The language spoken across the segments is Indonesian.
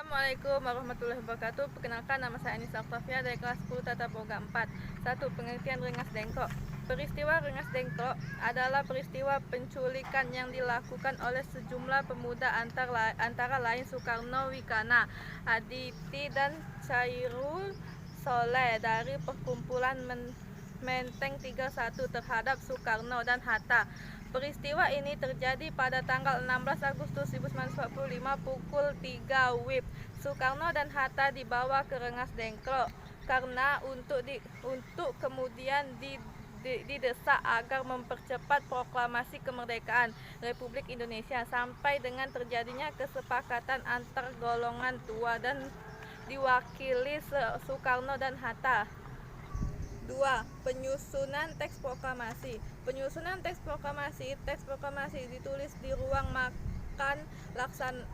Assalamualaikum warahmatullahi wabarakatuh. Perkenalkan, nama saya Anissa Oktavia dari kelas 10 Tata Boga 4. 1. Pengertian Rengas Dengklok. Peristiwa Rengas Dengklok adalah peristiwa penculikan yang dilakukan oleh sejumlah pemuda antara lain Soekarno Wikana, Aditi dan Chairul Soleh dari perkumpulan Menteng 31 terhadap Soekarno dan Hatta. Peristiwa ini terjadi pada tanggal 16 Agustus 1945 pukul 3 WIB. Soekarno dan Hatta dibawa ke Rengas Dengklok karena untuk kemudian didesak agar mempercepat proklamasi kemerdekaan Republik Indonesia sampai dengan terjadinya kesepakatan antar golongan tua dan diwakili Soekarno dan Hatta. 2. Penyusunan teks proklamasi. Penyusunan teks proklamasi ditulis di ruang makan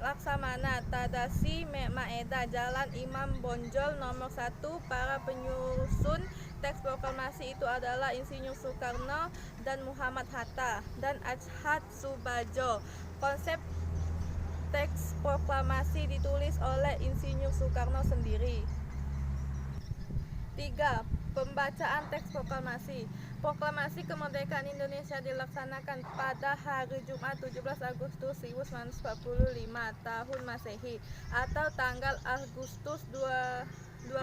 Laksamana Tadasi Maeda, Jalan Imam Bonjol nomor 1. Para penyusun teks proklamasi itu adalah Insinyur Soekarno dan Muhammad Hatta dan Achad Subajo. Konsep teks proklamasi ditulis oleh Insinyur Soekarno sendiri. 3. Pembacaan teks proklamasi. Proklamasi kemerdekaan Indonesia dilaksanakan pada hari Jumat 17 Agustus 1945 tahun Masehi atau tanggal Agustus 265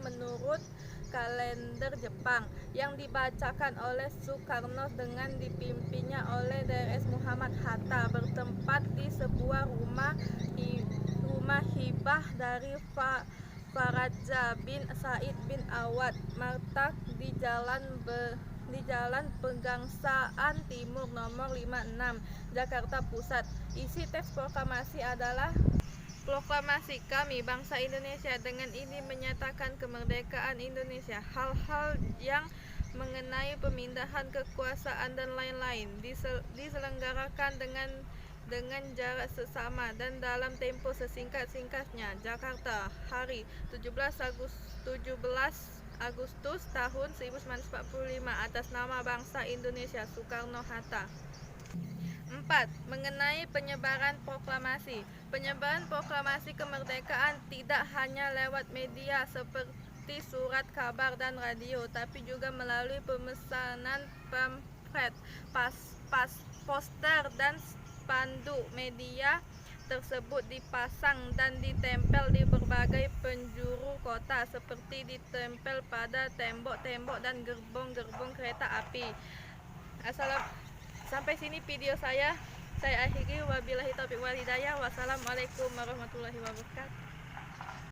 menurut kalender Jepang, yang dibacakan oleh Soekarno dengan dipimpinnya oleh Drs Muhammad Hatta, bertempat di sebuah rumah hibah dari Faraja bin Said bin Awad Martak di Jalan Pegangsaan Timur nomor 56, Jakarta Pusat. Isi teks proklamasi adalah: proklamasi kami bangsa Indonesia dengan ini menyatakan kemerdekaan Indonesia. Hal-hal yang mengenai pemindahan kekuasaan dan lain-lain diselenggarakan dengan jarak sesama dan dalam tempo sesingkat-singkatnya. Jakarta, hari 17 Agustus tahun 1945 atas nama bangsa Indonesia, Soekarno-Hatta. 4. Mengenai penyebaran proklamasi. Penyebaran proklamasi kemerdekaan tidak hanya lewat media seperti surat kabar dan radio, tapi juga melalui pemesanan pamflet, poster dan spanduk. Media tersebut dipasang dan ditempel di berbagai penjuru kota, seperti ditempel pada tembok-tembok dan gerbong-gerbong kereta api. Sampai sini video saya akhiri. Wabillahi taufiq wal hidayah. Wassalamualaikum warahmatullahi wabarakatuh.